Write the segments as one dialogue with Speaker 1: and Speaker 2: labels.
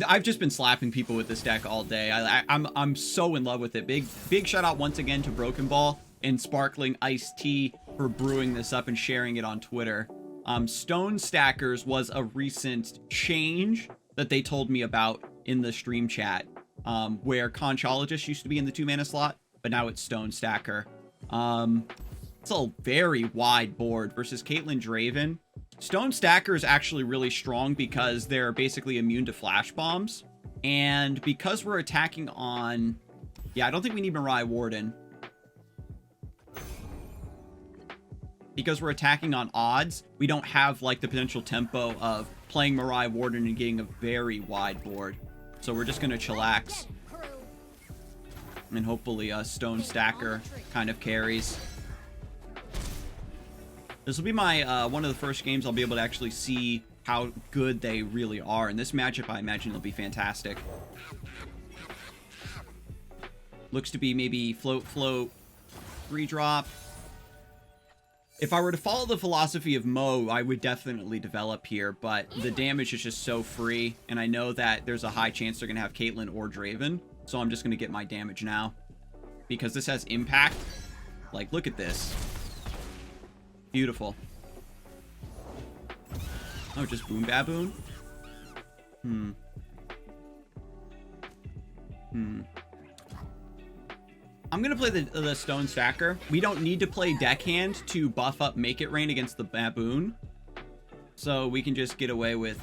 Speaker 1: I've just been slapping people with this deck all day. I'm so in love with it. Big shout out once again to Broken Ball and Sparkling Iced Tea for brewing this up and sharing it on Twitter. Stone Stackers was a recent change that they told me about in the stream chat, where Conchologist used to be in the 2-mana slot, but now it's Stone Stacker. It's a very wide board versus Caitlyn Draven. Stone Stacker is actually really strong because they're basically immune to flash bombs. And because we're attacking on... Yeah, I don't think we need Mirai Warden. Because we're attacking on odds, we don't have like the potential tempo of playing Mirai Warden and getting a very wide board. So we're just going to chillax. And hopefully a Stone Stacker kind of carries. This will be my one of the first games I'll be able to actually see how good they really are. In this matchup, I imagine it'll be fantastic. Looks to be maybe float, 3-drop. If I were to follow the philosophy of Mo, I would definitely develop here, but the damage is just so free, and I know that there's a high chance they're going to have Caitlyn or Draven, so I'm just going to get my damage now. Because this has impact. Like, look at this. Beautiful. Oh, just Boom Baboon? I'm going to play the Stone Stacker. We don't need to play Deckhand to buff up Make It Rain against the Baboon. So we can just get away with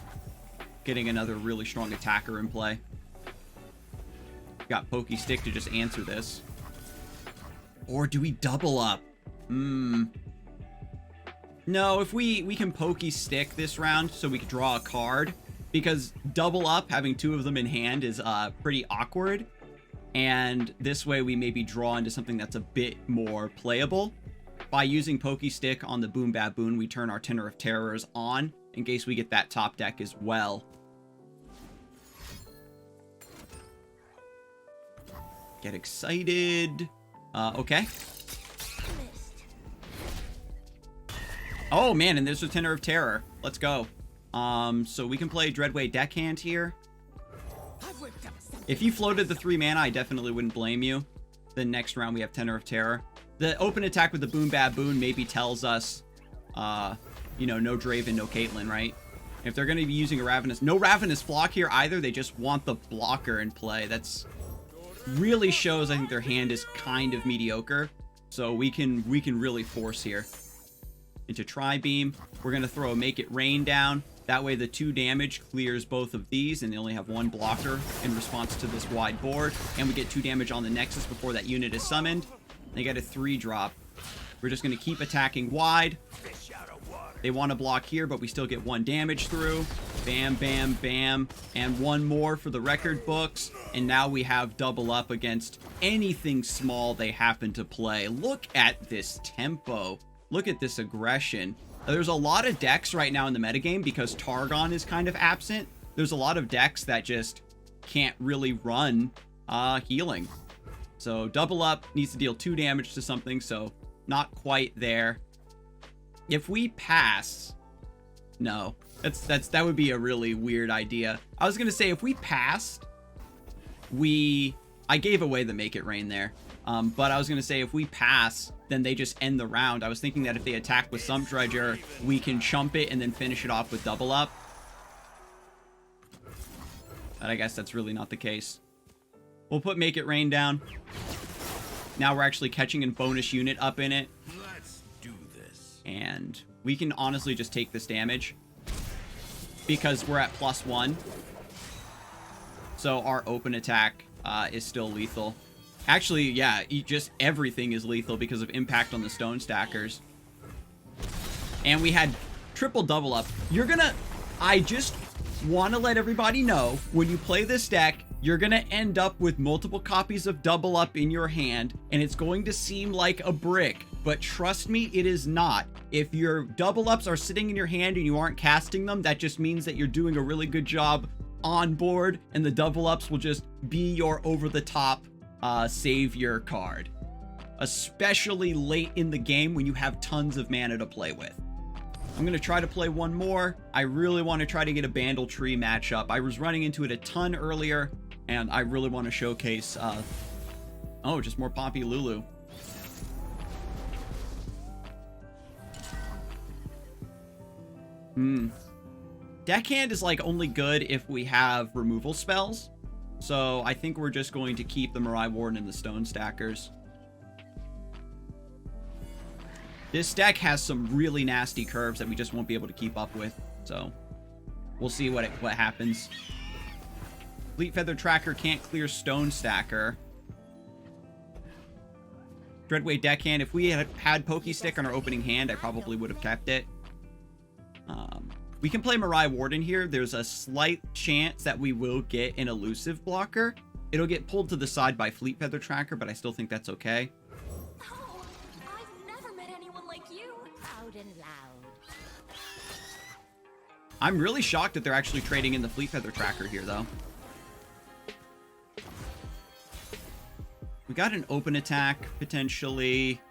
Speaker 1: getting another really strong attacker in play. Got Pokey Stick to just answer this. Or do we double up? No, if we can Pokey Stick this round so we can draw a card. Because double up, having 2 of them in hand is pretty awkward. And this way we maybe draw into something that's a bit more playable. By using Pokey Stick on the Boom Baboon, we turn our Tenor of Terrors on in case we get that top deck as well. Get excited. Okay. Oh man, and there's a Tenor of Terror. Let's go. So we can play Dreadway Deckhand here. If you floated the 3 mana, I definitely wouldn't blame you. Then next round we have Tenor of Terror. The open attack with the Boom Baboon maybe tells us, you know, no Draven, no Caitlyn, right? If they're going to be using a Ravenous... No Ravenous Flock here either. They just want the blocker in play. That's really shows, I think, their hand is kind of mediocre. So we can really force here. Into Tri-Beam. We're going to throw a Make It Rain down. That way the 2 damage clears both of these, and they only have 1 blocker in response to this wide board. And we get 2 damage on the Nexus before that unit is summoned. They get a 3-drop. We're just going to keep attacking wide. They want to block here, but we still get 1 damage through. Bam, bam, bam. And 1 more for the record books. And now we have double up against anything small they happen to play. Look at this tempo. Look at this aggression. There's a lot of decks right now in the metagame because Targon is kind of absent. There's a lot of decks that just can't really run healing. So double up needs to deal 2 damage to something, so not quite there. If we pass... No, that would be a really weird idea. I was going to say if we passed, I gave away the Make It Rain there. But I was going to say if we pass, then they just end the round. I was thinking that if they attack with Sump Dredger, we can chump it and then finish it off with double up. But I guess that's really not the case. We'll put Make It Rain down. Now we're actually catching a bonus unit up in it.
Speaker 2: Let's do this.
Speaker 1: And we can honestly just take this damage. Because we're at +1. So our open attack is still lethal. Actually, yeah, just everything is lethal because of impact on the Stone Stackers. And we had triple double up. I just want to let everybody know, when you play this deck, you're going to end up with multiple copies of double up in your hand, and it's going to seem like a brick. But trust me, it is not. If your double ups are sitting in your hand and you aren't casting them, that just means that you're doing a really good job on board, and the double ups will just be your over-the-top savior card, especially late in the game when you have tons of mana to play with. I'm going to try to play one more. I really want to try to get a Bandle Tree matchup. I was running into it a ton earlier, and I really want to showcase... oh, just more Poppy Lulu. Deckhand is like only good if we have removal spells. So I think we're just going to keep the Mirai Warden and the Stone Stackers. This deck has some really nasty curves that we just won't be able to keep up with. So we'll see what happens. Fleet Feather Tracker can't clear Stone Stacker. Dreadway Deckhand. If we had Pokey Stick on our opening hand, I probably would have kept it. We can play Mirai Warden here. There's a slight chance that we will get an elusive blocker. It'll get pulled to the side by Fleet Feather Tracker, but I still think that's okay.
Speaker 3: Oh, I've never met anyone like you. Proud and loud.
Speaker 1: I'm really shocked that they're actually trading in the Fleet Feather Tracker here, though. We got an open attack, potentially.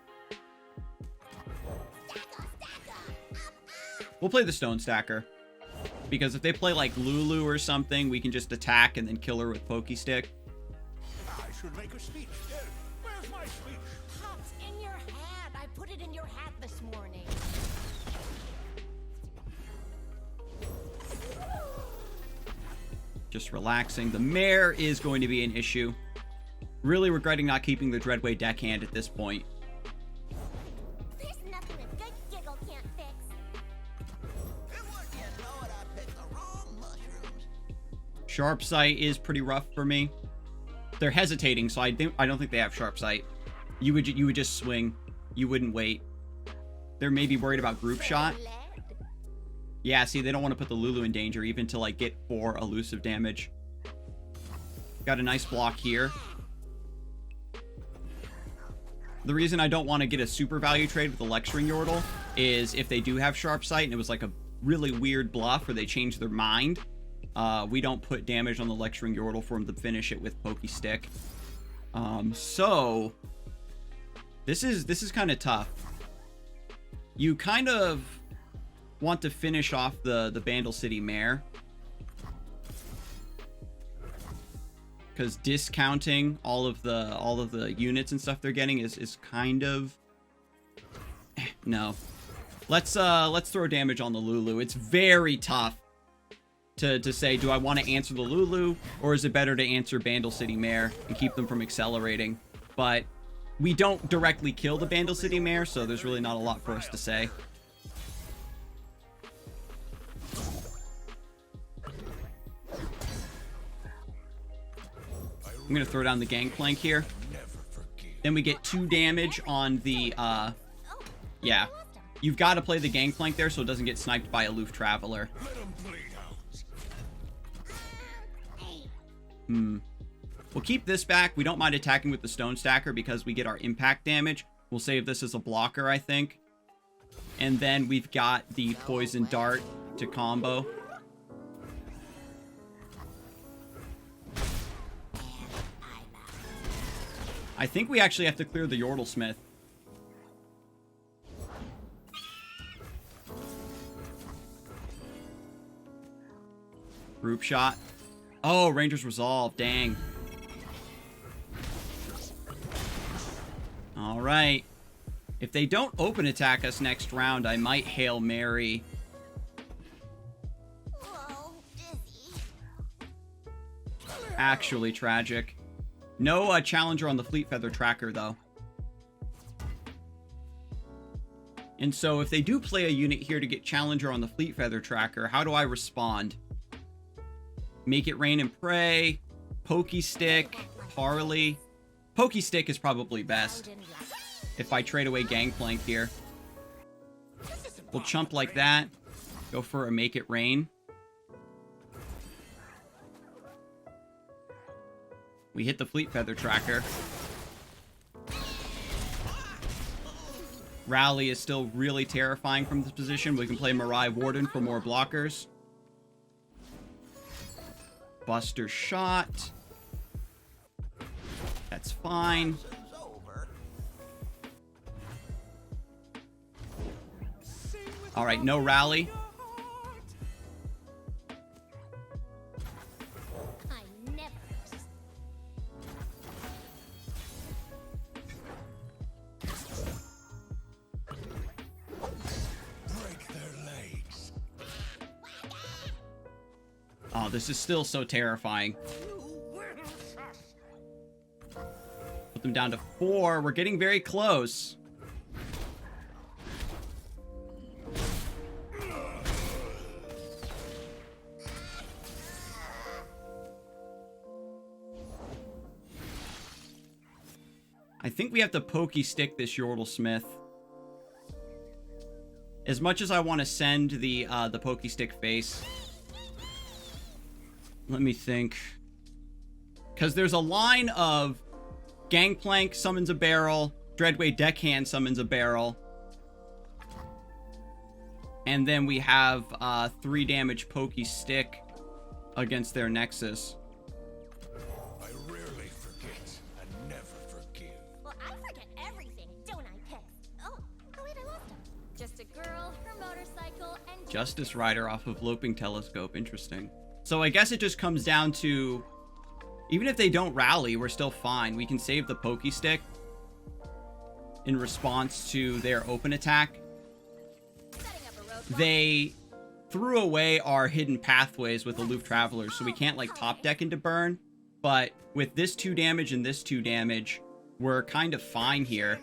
Speaker 1: We'll play the Stone Stacker. Because if they play like Lulu or something, we can just attack and then kill her with Pokey Stick.
Speaker 2: I should make a speech. Where's my speech?
Speaker 3: Pops, in your hat. I put it in your hat this morning.
Speaker 1: Just relaxing. The mare is going to be an issue. Really regretting not keeping the Dreadway Deckhand at this point.
Speaker 3: There's nothing a good giggle can't fix.
Speaker 1: Sharp Sight is pretty rough for me. They're hesitating, so I don't think they have Sharp Sight. You would just swing. You wouldn't wait. They're maybe worried about Group Shot. Yeah, see, they don't want to put the Lulu in danger, even to like get 4 elusive damage. Got a nice block here. The reason I don't want to get a super value trade with the Lexring Yordle is if they do have Sharp Sight and it was like a really weird bluff or they change their mind, we don't put damage on the Lexring Yordle for him to finish it with Pokey Stick. So this is kind of tough. You kind of want to finish off the Bandle City Mare, because discounting all of the units and stuff they're getting is kind of no. Let's throw damage on the Lulu. It's very tough to say, do I want to answer the Lulu or is it better to answer Bandle City Mare and keep them from accelerating? But we don't directly kill the Bandle City Mare, so there's really not a lot for us to say. I'm going to throw down the Gangplank here. Then we get 2 damage on the, yeah. You've got to play the Gangplank there so it doesn't get sniped by Aloof Traveler. We'll keep this back. We don't mind attacking with the Stone Stacker because we get our impact damage. We'll save this as a blocker, I think. And then we've got the Poison Dart to combo. I think we actually have to clear the Yordle Smith. Group Shot. Oh, Ranger's Resolve. Dang. All right. If they don't open attack us next round, I might Hail Mary.
Speaker 3: Whoa, dizzy.
Speaker 1: Actually tragic. No Challenger on the Fleet Feather Tracker, though. And so if they do play a unit here to get Challenger on the Fleet Feather Tracker, how do I respond? Make it Rain and Pray, Pokey Stick, Parley. Pokey Stick is probably best if I trade away Gangplank here. We'll chump like that. Go for a Make It Rain. We hit the Fleet Feather Tracker. Rally is still really terrifying from this position. We can play Mirai Warden for more blockers. Buster Shot. That's fine. All right, no rally.
Speaker 3: I never.
Speaker 2: Break their legs.
Speaker 1: Oh, this is still so terrifying. Put them down to 4. We're getting very close. I think we have to pokey stick this Yordle Smith. As much as I want to send the pokey stick face. Let me think. Because there's a line of Gangplank summons a barrel, Dreadway Deckhand summons a barrel, and then we have 3 damage pokey stick against their Nexus.
Speaker 2: I rarely forget and never forgive.
Speaker 3: Well, I forget everything, don't I, Pix? Oh, wait, I lost him. Just a girl, her motorcycle, and
Speaker 1: Justice Rider off of Loping Telescope. Interesting. So I guess it just comes down to, even if they don't rally, we're still fine. We can save the pokey stick in response to their open attack.
Speaker 3: setting up a roadblock.
Speaker 1: They threw away our hidden pathways with Aloof Travelers, so we can't like top deck into burn. But with this 2 damage and this 2 damage, we're kind of fine here.
Speaker 3: And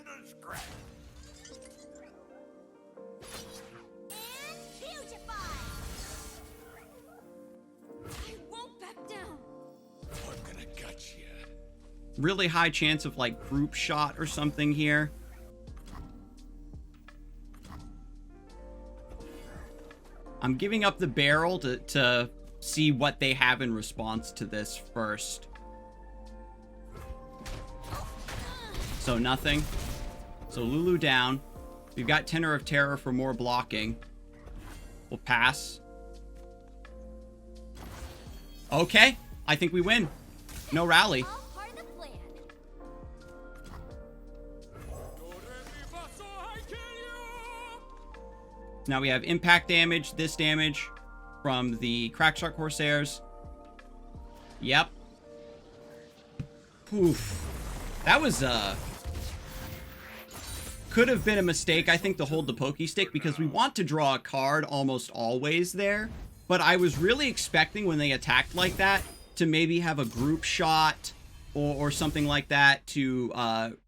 Speaker 3: beautify. I won't back down.
Speaker 2: I'm gonna gut you.
Speaker 1: Really high chance of like group shot or something here. I'm giving up the barrel to see what they have in response to this first. So nothing. So Lulu down. We've got Tenor of Terror for more blocking. We'll pass. Okay. I think we win. No rally.
Speaker 3: All part of the plan.
Speaker 1: Now we have impact damage, this damage from the Crackshark Corsairs. Yep. Oof. That was, could have been a mistake, I think, to hold the pokey stick, because we want to draw a card almost always there. But I was really expecting when they attacked like that to maybe have a group shot or something like that to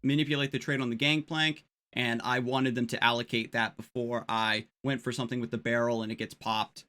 Speaker 1: manipulate the trade on the Gangplank. And I wanted them to allocate that before I went for something with the barrel and it gets popped.